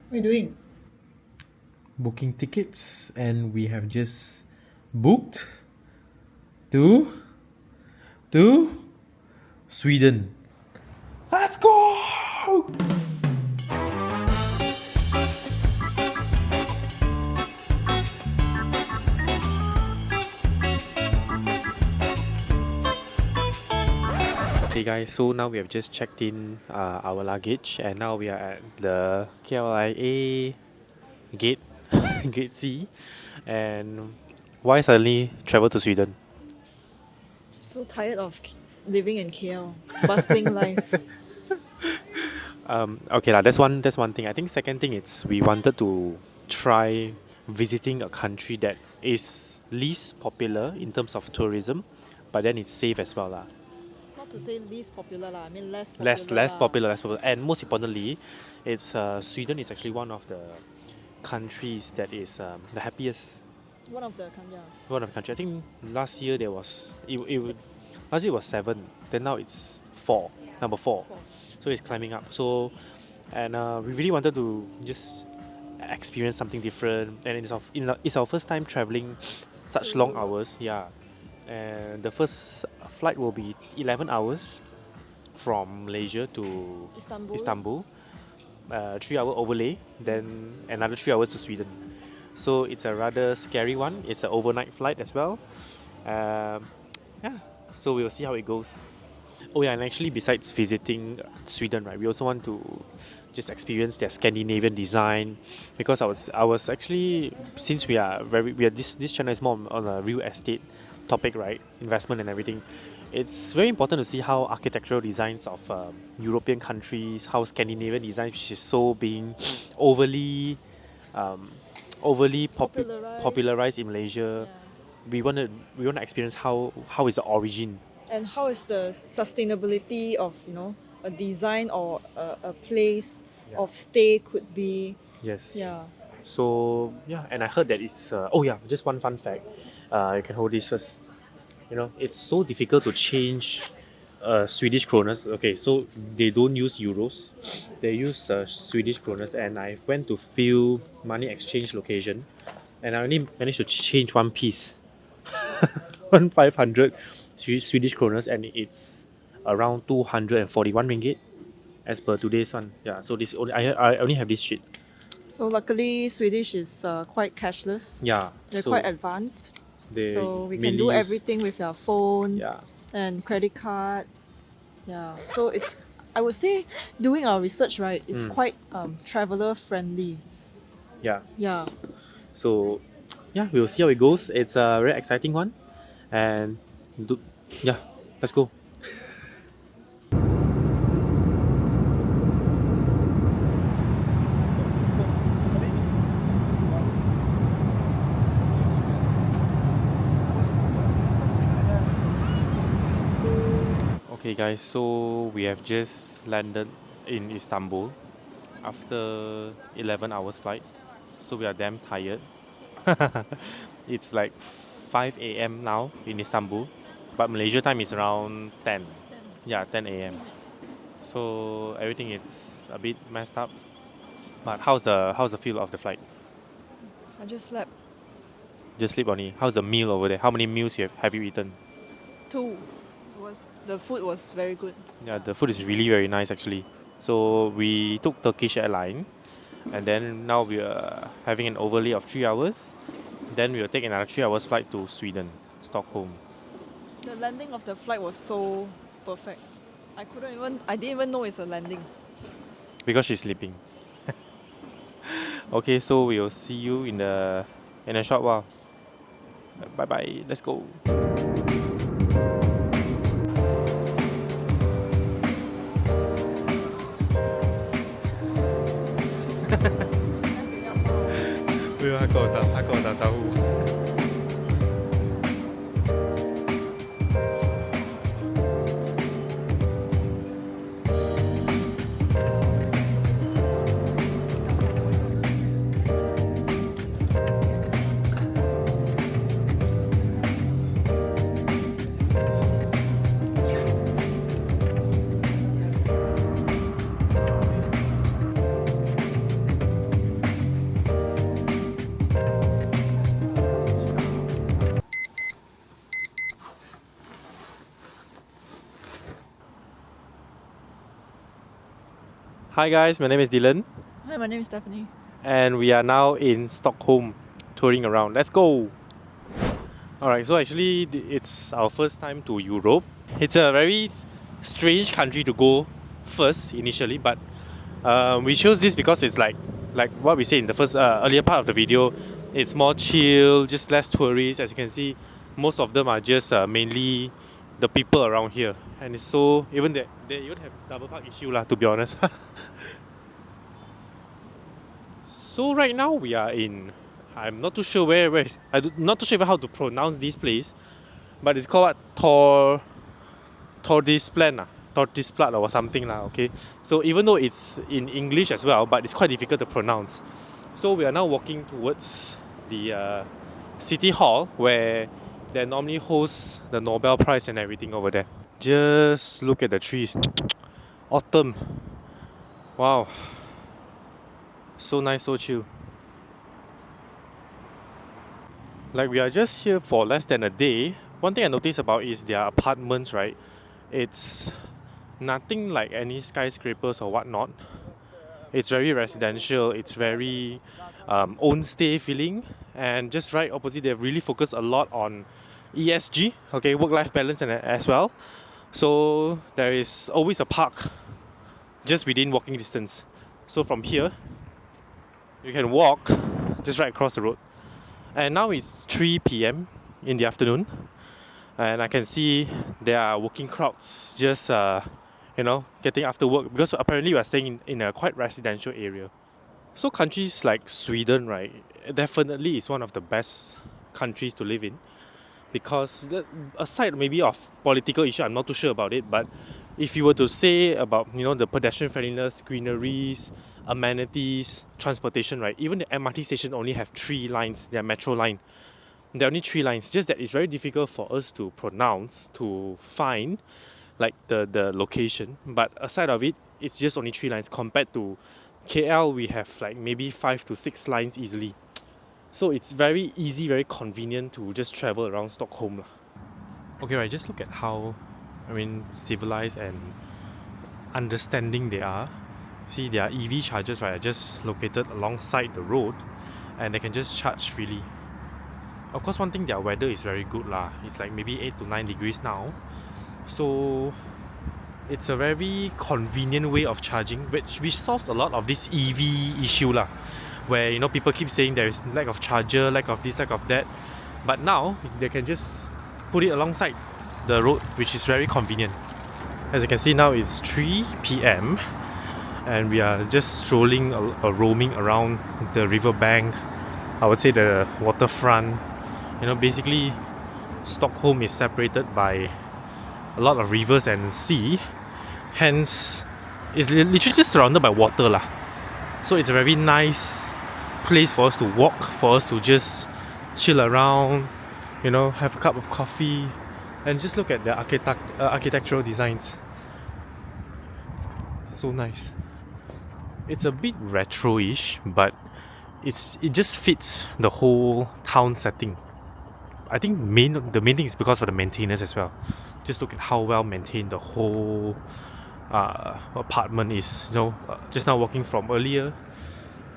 What are you doing? Booking tickets, and we have just booked to to Sweden. Let's go! Okay guys, so now we have just checked in our luggage, and now we are at the KLIA gate, gate C. And why suddenly travel to Sweden? So tired of living in KL, bustling life. Okay lah, that's one thing. I think second thing it's we wanted to try visiting a country that is least popular in terms of tourism, but then it's safe as well lah. Not to say least popular lah, I mean less Less popular less lah. popular, less popular, and most importantly, it's Sweden is actually one of the countries that is the happiest. One of the yeah, One of the country. I think last year there was it six, last year was 7, then now it's 4, number 4. four. So it's climbing up. So and we really wanted to just experience something different, and it's our first time traveling such long hours. Yeah, and the first flight will be 11 hours from Malaysia to Istanbul. Istanbul, 3-hour overlay, then another 3 hours to Sweden. So it's a rather scary one. It's an overnight flight as well. Yeah, so we will see how it goes. Oh yeah, and actually besides visiting Sweden, right, we also want to just experience their Scandinavian design, because I was actually, since this channel is more on a real estate topic, right, investment and everything. It's very important to see how architectural designs of European countries, how Scandinavian design, which is so being overly um, Popularized. popularized in Malaysia. Yeah. We want to experience how is the origin. And how is the sustainability of a design or a place Yeah. of stay could be? Yes. Yeah. So yeah, and I heard that it's just one fun fact. You can hold this first. It's so difficult to change Swedish kroners. Okay, so they don't use euros, they use Swedish kroners, and I went to few money exchange location, and I only managed to change one piece, 1,500 Swedish kroners, and it's around 241 ringgit as per today's one. Yeah, so this only I only have this sheet. So luckily, Swedish is quite cashless. Yeah, They're so quite advanced. they So we can mainly do use- everything with your phone Yeah, and credit card. Yeah. So I would say, doing our research, right, it's quite traveler friendly. yeah. Yeah. So yeah, we will see how it goes. It's a very exciting one, and yeah, let's go. Okay, guys, so we have just landed in Istanbul after 11 hours flight. So we are damn tired. It's like 5 a.m. now in Istanbul, but Malaysia time is around 10. Yeah, 10 a.m. So everything is a bit messed up. But how's the feel of the flight? I just slept Just sleep only. How's the meal over there? How many meals have you eaten? 2. The food was very good. Yeah, the food is really very nice actually. So we took Turkish airline, and then now we are having an overlay of 3 hours. Then we will take another 3 hours flight to Sweden, Stockholm. The landing of the flight was so perfect. I didn't even know it's a landing. Because she's sleeping. Okay, so we will see you in a short while. Bye bye. Let's go.没有，他跟我打招呼。Hi guys, my name is Dylan Hi, my name is Stephanie. and we are now in Stockholm touring around. Let's go! Alright, so actually it's our first time to Europe. It's a very strange country to go first initially, but we chose this because it's like what we said in the first earlier part of the video. It's more chill, just less tourists. As you can see, most of them are just mainly the people around here, and it's so even they even have double park issue lah, to be honest. So right now we are in, I'm not too sure where is, I'm not too sure even how to pronounce this place, but it's called what? Tordisplat or something lah, okay? So even though it's in English as well, but it's quite difficult to pronounce. So we are now walking towards the city hall where they normally host the Nobel Prize and everything over there. Just look at the trees. Autumn. Wow. So nice, so chill. Like we are just here for less than a day. One thing I noticed about is their apartments, right? It's nothing like any skyscrapers or whatnot. It's very residential. It's very own stay feeling, and just right opposite, they've really focused a lot on ESG, okay, work-life balance, and as well. So there is always a park just within walking distance. So from here, you can walk just right across the road. And now it's 3 p.m. in the afternoon, and I can see there are working crowds just getting after work, because apparently we are staying in a quite residential area. So countries like Sweden, right, definitely is one of the best countries to live in, because aside maybe of political issue, I'm not too sure about it, but if you were to say about the pedestrian friendliness, greeneries, amenities, transportation, right, even the MRT station only have 3 lines, their metro line. There are only 3 lines, just that it's very difficult for us to pronounce, to find like the location. But aside of it, it's just only 3 lines. Compared to KL, we have like maybe 5 to 6 lines easily. So it's very easy, very convenient to just travel around Stockholm. Okay, right, just look at how, civilized and understanding they are. See, their EV chargers, right, are just located alongside the road, and they can just charge freely. Of course, one thing, their weather is very good lah. It's like maybe 8 to 9 degrees now. So it's a very convenient way of charging, which solves a lot of this EV issue lah, where people keep saying there is lack of charger, lack of this, lack of that. But now they can just put it alongside the road, which is very convenient. As you can see, now it's 3 p.m. and we are just strolling roaming around the riverbank. I would say the waterfront. Basically Stockholm is separated by a lot of rivers and sea, hence it's literally just surrounded by water lah. So it's a very nice place for us to walk, for us to just chill around, have a cup of coffee and just look at the architectural designs. So nice. It's a bit retro-ish, but it just fits the whole town setting. I think the main thing is because of the maintenance as well. Just look at how well maintained the whole apartment is. Just now walking from earlier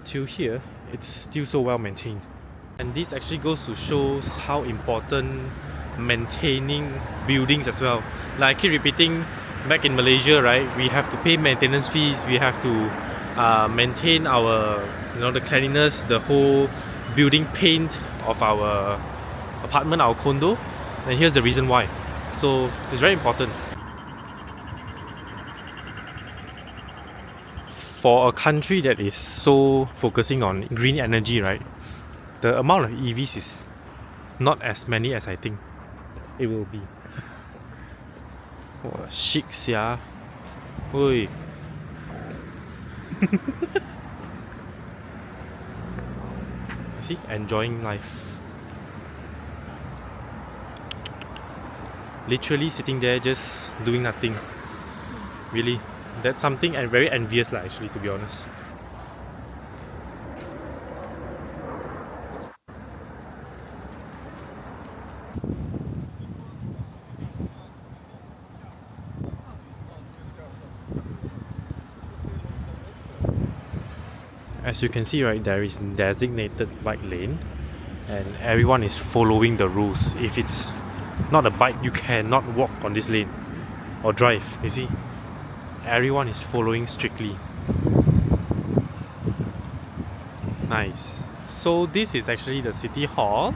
to here, it's still so well maintained. And this actually goes to shows how important maintaining buildings as well. Like I keep repeating, back in Malaysia, right, we have to pay maintenance fees. We have to maintain our the cleanliness, the whole building paint of our apartment, our condo, and here's the reason why. So it's very important. For a country that is so focusing on green energy, right, the amount of EVs is not as many as I think it will be. Oh, chic sia. Oi. See, enjoying life. Literally sitting there just doing nothing. Really, that's something I'm very envious lah, actually, to be honest. As you can see, right, there is designated bike lane and everyone is following the rules. If it's not a bike, you cannot walk on this lane or drive. You see, everyone is following strictly. Nice. So this is actually the city hall,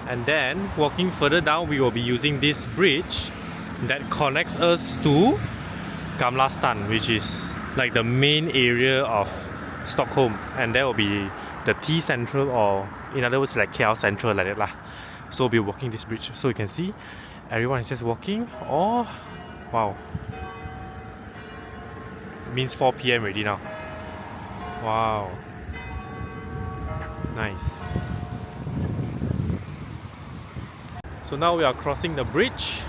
and then walking further down we will be using this bridge that connects us to Gamla Stan, which is like the main area of Stockholm, and there will be the T Central, or in other words like KL Central like that lah. So we'll be walking this bridge. So you can see everyone is just walking. Oh wow, it means 4 PM already now. Wow, nice. So now we are crossing the bridge.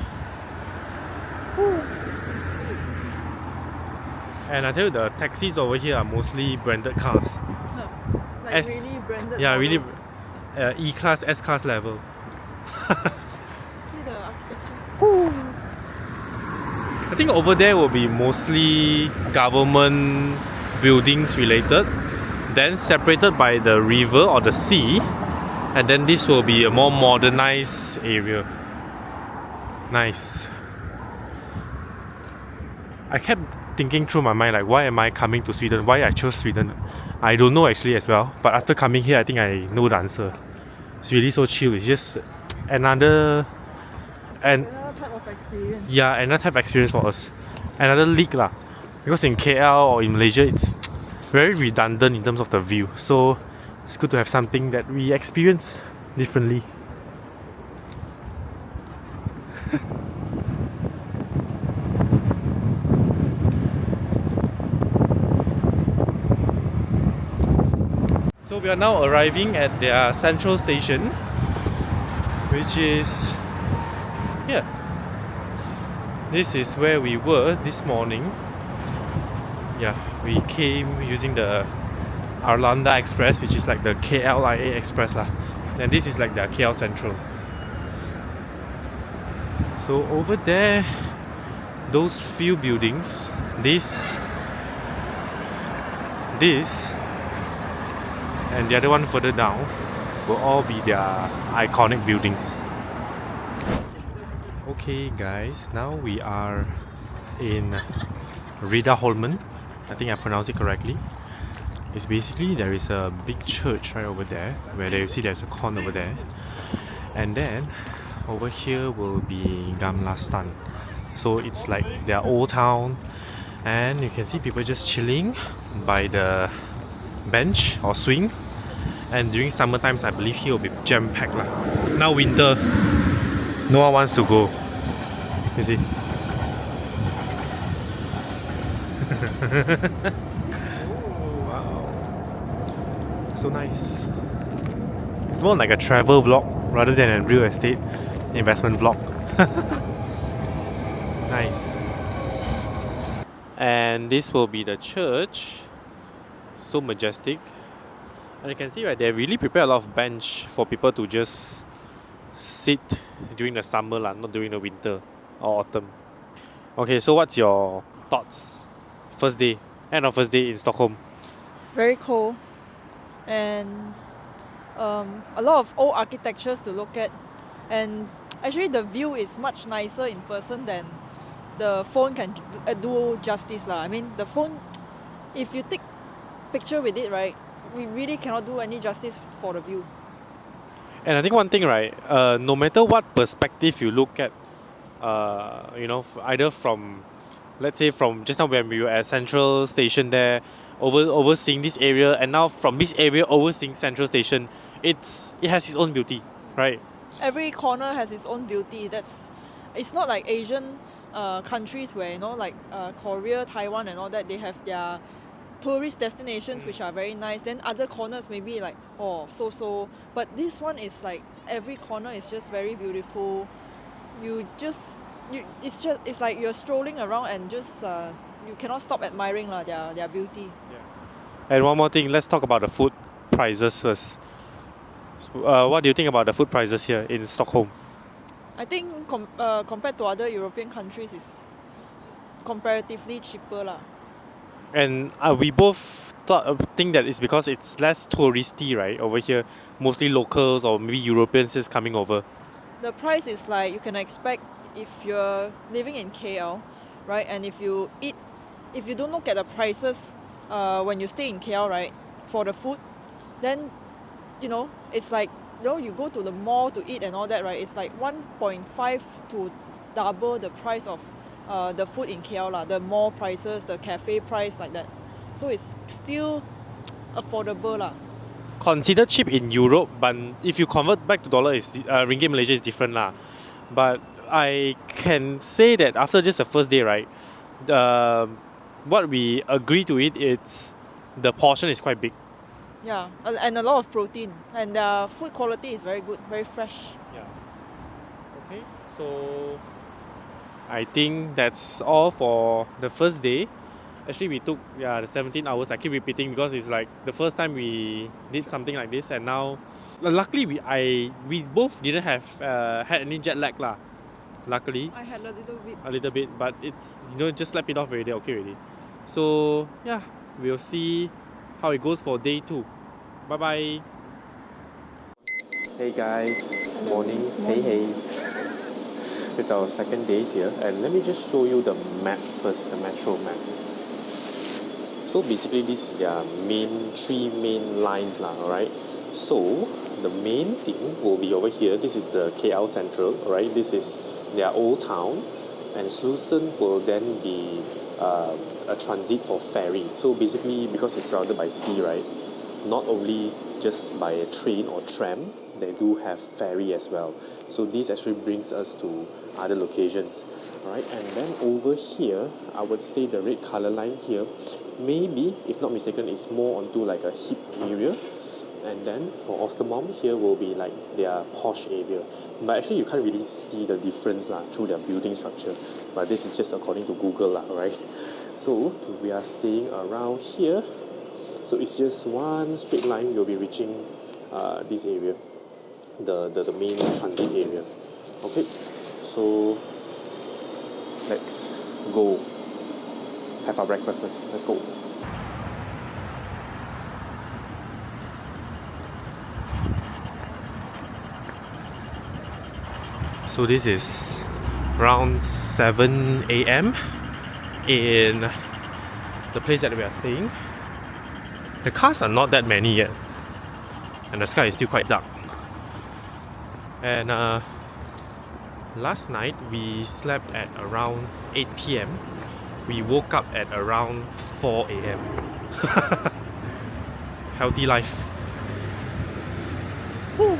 And I tell you, the taxis over here are mostly branded cars. Like S- really branded. Yeah, really models. E-class, S-class level. See the architecture. I think over there will be mostly government buildings related, then separated by the river or the sea, and then this will be a more modernized area. Nice. I kept thinking through my mind, like, why am I coming to Sweden? Why I chose Sweden? I don't know actually as well, but after coming here I think I know the answer. It's really so chill. It's just another Another type of experience. Yeah, another type of experience for us. Another league lah. Because in KL or in Malaysia, it's very redundant in terms of the view. So it's good to have something that we experience differently. So we are now arriving at their central station, which is here. This is where we were this morning. Yeah, we came using the Arlanda Express, which is like the KLIA Express lah. And this is like the KL Central. So over there, those few buildings, this, and the other one further down will all be their iconic buildings. Okay guys, now we are in Riddarholmen. I think I pronounced it correctly. It's basically, there is a big church right over there, where you see there's a con over there. And then over here will be Gamla Stan. So it's like their old town, and you can see people just chilling by the bench or swing. And during summer times, I believe here will be jam-packed lah. Now winter, no one wants to go. You see? Wow, so nice. It's more like a travel vlog rather than a real estate investment vlog. Nice. And this will be the church. So majestic. And you can see, right, they really prepare a lot of bench for people to just sit during the summer lah, not during the winter or autumn. Okay, so what's your thoughts? First day in Stockholm. Very cold, and a lot of old architectures to look at, and actually the view is much nicer in person than the phone can do justice lah. I mean, the phone, if you take picture with it, right, we really cannot do any justice for the view. And I think one thing, right, no matter what perspective you look at, either from, let's say from just now when we were at Central Station there, overseeing this area, and now from this area overseeing Central Station, it has its own beauty, right? Every corner has its own beauty. It's not like Asian countries where, like Korea, Taiwan and all that, they have their tourist destinations which are very nice, then other corners maybe like so, but this one is like every corner is just very beautiful. It's like you're strolling around and just you cannot stop admiring their beauty. Yeah. And one more thing, let's talk about the food prices first. What do you think about the food prices here in Stockholm? I think compared to other European countries, it's comparatively cheaper lah. And we both think that it's because it's less touristy, right? Over here, mostly locals or maybe Europeans just coming over. The price is like you can expect if you're living in KL, right? And if you don't look at the prices when you stay in KL, right, for the food, then it's like you go to the mall to eat and all that, right? It's like 1.5 to double the price of the food in KL lah. The mall prices, the cafe price, like that. So it's still affordable lah. Considered cheap in Europe, but if you convert back to dollar, is ringgit Malaysia is different lah. But I can say that after just the first day, right, what we agree to it, it's the portion is quite big. Yeah, and a lot of protein, and the food quality is very good, very fresh. Yeah. Okay, so I think that's all for the first day. Actually, we took the 17 hours. I keep repeating because it's like the first time we did something like this, and now, luckily we both didn't have had any jet lag lah. Luckily, I had a little bit, but it's just slap it off already. Okay, already. So yeah, we'll see how it goes for day 2. Bye bye. Hey guys, morning. Hey. It's our second day here, and let me just show you the map first, the metro map. So basically this is their three main lines lah, alright? So the main thing will be over here. This is the KL Central, alright? This is their old town, and Slusen will then be a transit for ferry. So basically because it's surrounded by sea, right? Not only just by a train or tram, they do have ferry as well. So this actually brings us to other locations, alright? And then over here, I would say the red color line here, maybe, if not mistaken, it's more onto like a hip area. And then for Ostermalm, here will be like their posh area. But actually you can't really see the difference lah through their building structure. But this is just according to Google lah, right? So we are staying around here. So it's just one straight line, you'll be reaching this area, the main transit area. Okay, so let's go have our breakfast first. Let's go. So this is around 7 a.m. in the place that we are staying. The cars are not that many yet, and the sky is still quite dark. And last night we slept at around 8 p.m. We woke up at around 4 a.m. Healthy life. Woo.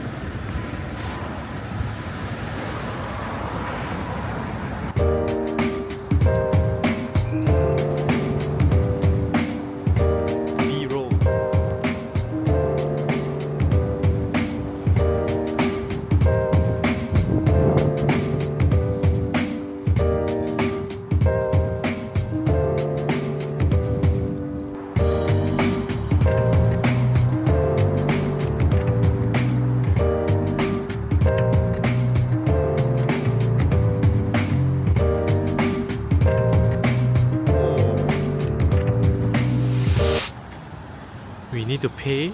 We need to pay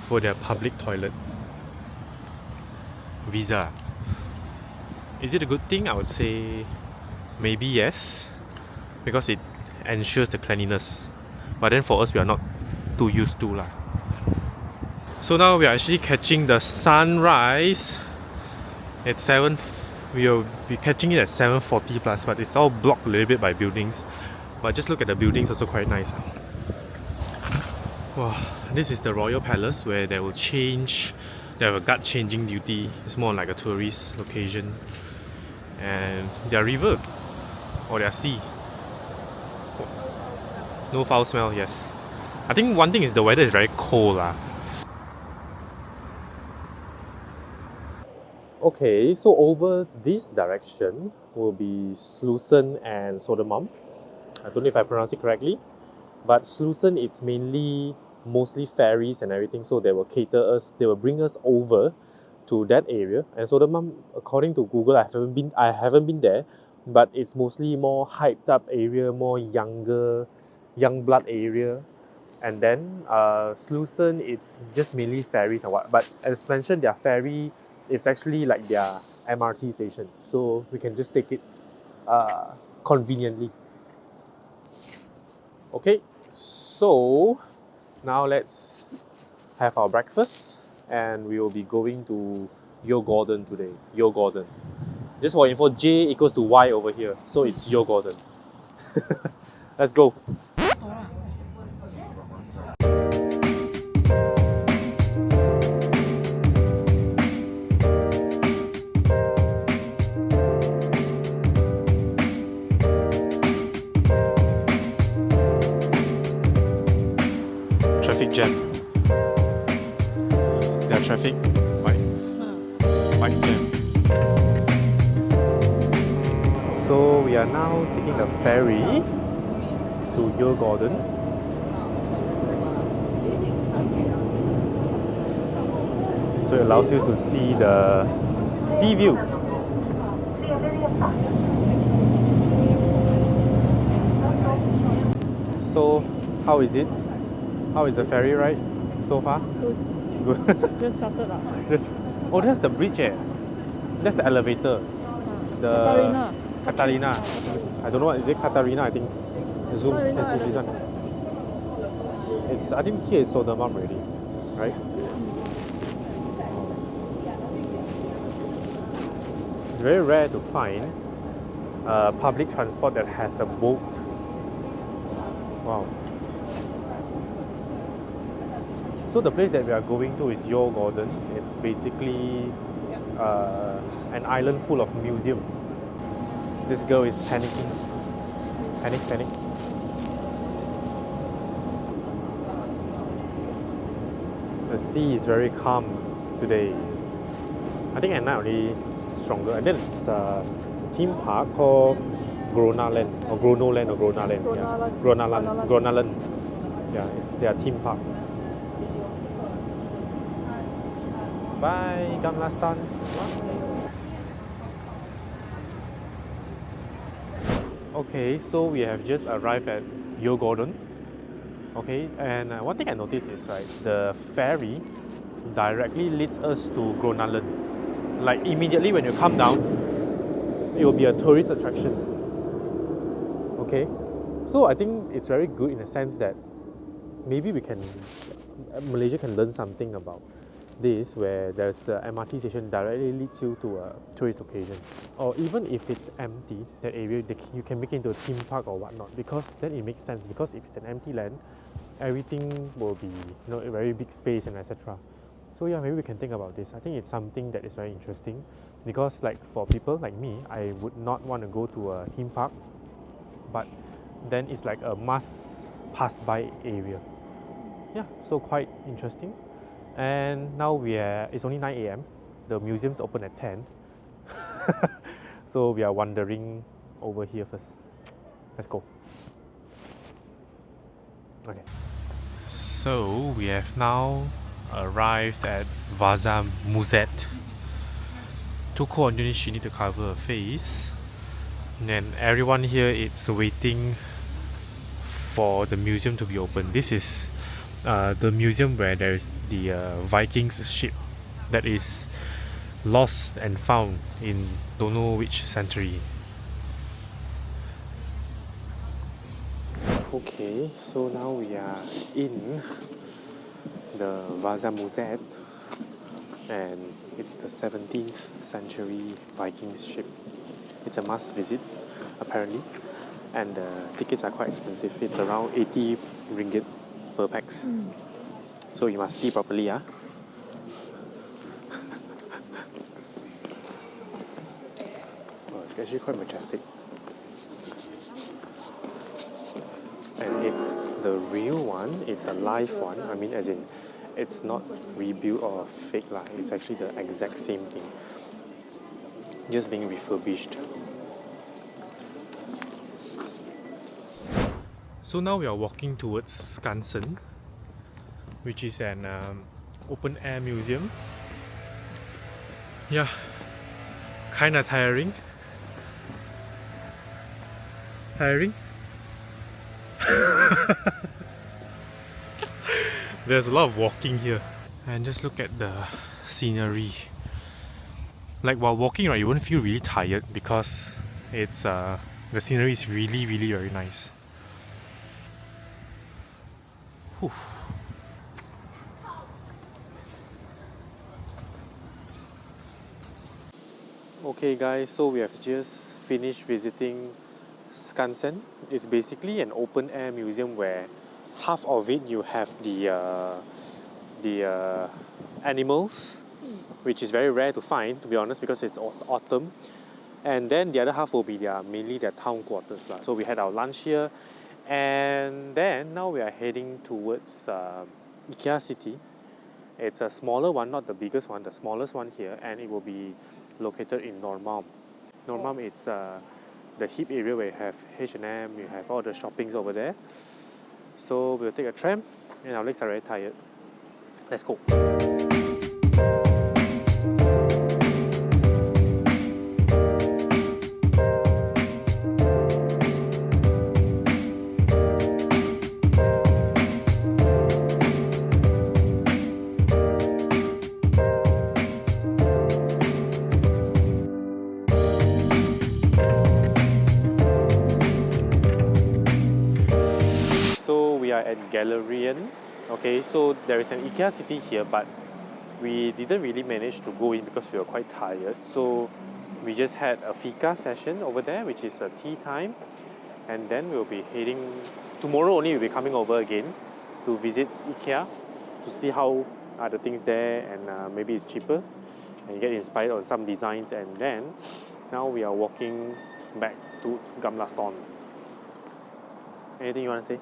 for their public toilet. Visa. Is it a good thing? I would say maybe yes, because it ensures the cleanliness. But then for us, we are not too used to lah. So now we are actually catching the sunrise at 7. We will be catching it at 7:40 plus, but it's all blocked a little bit by buildings. But just look at the buildings, also quite nice. Wow, this is the Royal Palace where they will change. They have a guard changing duty. It's more like a tourist location. And their river or their sea. No foul smell, yes. I think one thing is the weather is very cold lah. Okay, so over this direction will be Slusen and Sodermalm. I don't know if I pronounce it correctly. But Slusen, it's mostly ferries and everything, so they will bring us over to that area. And Sodermalm, according to Google, I haven't been there, but it's mostly more hyped up area, more younger Youngblood area. And then Slusen, it's just mainly ferries and what. But as mentioned, their ferry is actually like their MRT station. So we can just take it conveniently. Okay, so now let's have our breakfast and we will be going to Djurgården today. Djurgården. Just for info, J equals to Y over here. So it's Djurgården. Let's go. Traffic jam. There are traffic lights. Bike jam. So we are now taking the ferry to Djurgården. So it allows you to see the sea view. So how is it? How is the ferry ride so far? Good. Just started lah. Oh, that's the bridge eh. That's the elevator. The Katarina. Katarina. I don't know what is it. Katarina, I think. Zooms can see this one. It's, I think here is Sodermalm already, right? It's very rare to find public transport that has a boat. Wow. So the place that we are going to is Djurgården. It's basically an island full of museum. This girl is panicking. Panic, panic. The sea is very calm today. I think at night only stronger. And then it's a theme park called Gronaland or Gronoland or Gronaland. Yeah. Gronaland. Yeah, it's their theme park. Bye, Gamla stan. Okay, so we have just arrived at Djurgården. Okay, and one thing I noticed is right, the ferry directly leads us to Gronaland. Like immediately when you come down, it will be a tourist attraction. Okay, so I think it's very good in the sense that maybe Malaysia can learn something about this, where there's a MRT station directly leads you to a tourist location, or even if it's empty, that area you can make it into a theme park or whatnot, because then it makes sense, because if it's an empty land, everything will be a very big space and etc. So yeah, maybe we can think about this. I think it's something that is very interesting, because like for people like me, I would not want to go to a theme park, but then it's like a must pass by area. Yeah, so quite interesting. And now it's only 9 a.m. The museum's open at 10. So we are wandering over here first. Let's go. Okay. So we have now arrived at Vaza Muzet. Too cold on she need to cover her face. And then everyone here is waiting for the museum to be open. This is the museum where there is the Vikings ship that is lost and found in don't know which century. Okay, so now we are in the Vaza Muzet, and it's the 17th century Vikings ship. It's a must visit apparently, and the tickets are quite expensive. It's around 80 ringgit per pax. So you must see properly. Oh, it's actually quite majestic. And it's the real one, it's a live one. I mean, as in, it's not rebuilt or fake. It's actually the exact same thing, just being refurbished. So now we are walking towards Skansen, which is an open air museum. Yeah, kinda tiring. There's a lot of walking here. And just look at the scenery. Like while walking, right, you won't feel really tired because it's the scenery is really very nice. Whew. Okay guys, so we have just finished visiting Skansen. It's basically an open air museum where half of it you have the animals, which is very rare to find, to be honest, because it's autumn. And then the other half will be mainly their town quarters lah. So we had our lunch here, and then now we are heading towards IKEA City. It's a smaller one, not the biggest one, the smallest one here, and it will be located in Norrmalm. Norrmalm, it's the hip area where you have H&M, you have all the shoppings over there. So we'll take a tram, and our legs are very tired. Let's go. We are at Gallerian. Okay, so there is an IKEA City here, but we didn't really manage to go in because we were quite tired. So we just had a fika session over there, which is a tea time, and then we'll be heading tomorrow. Only we'll be coming over again to visit IKEA to see how are the things there, and maybe it's cheaper and get inspired on some designs. And then now we are walking back to Gamla Stan. Anything you want to say?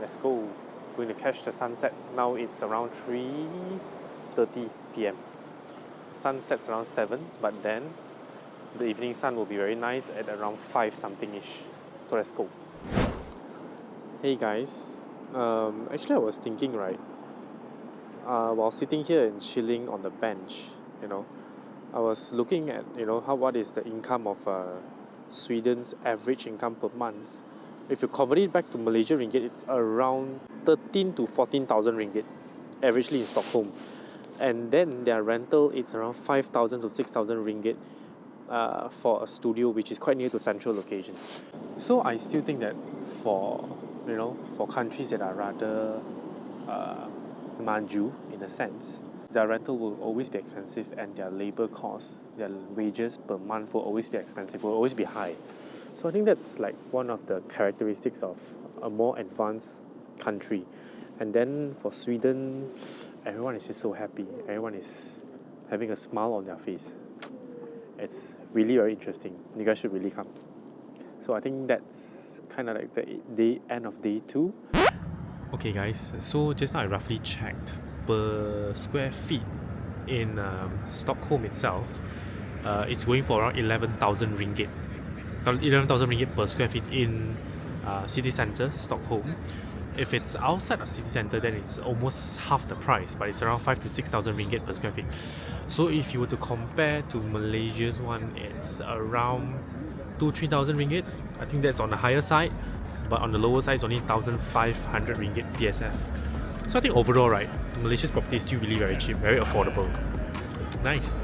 Let's go. Going to catch the sunset. Now it's around 3:30 p.m. Sun sets around 7, but then the evening sun will be very nice at around 5 something-ish. So let's go. Hey guys, actually I was thinking, right, while sitting here and chilling on the bench, I was looking at, what is the income of Sweden's average income per month. If you convert it back to Malaysia ringgit, it's around 13 to 14,000 ringgit, averagely in Stockholm. And then their rental, it's around 5,000 to 6,000 ringgit for a studio, which is quite near to central locations. So I still think that for countries that are rather maju in a sense, their rental will always be expensive, and their labor costs, their wages per month will always be expensive, will always be high. So I think that's like one of the characteristics of a more advanced country. And then for Sweden, everyone is just so happy. Everyone is having a smile on their face. It's really very interesting. You guys should really come. So I think that's kind of like the end of day 2. Okay guys, so just now I roughly checked per square feet in Stockholm itself. It's going for around 11,000 ringgit. 11,000 ringgit per square feet in city centre, Stockholm. If it's outside of city centre, then it's almost half the price, but it's around 5,000 to 6,000 ringgit per square feet. So if you were to compare to Malaysia's one, it's around 2,000-3,000 ringgit. I think that's on the higher side, but on the lower side, it's only 1,500 ringgit DSF. So I think overall, right, Malaysia's property is still really very cheap, very affordable. Nice.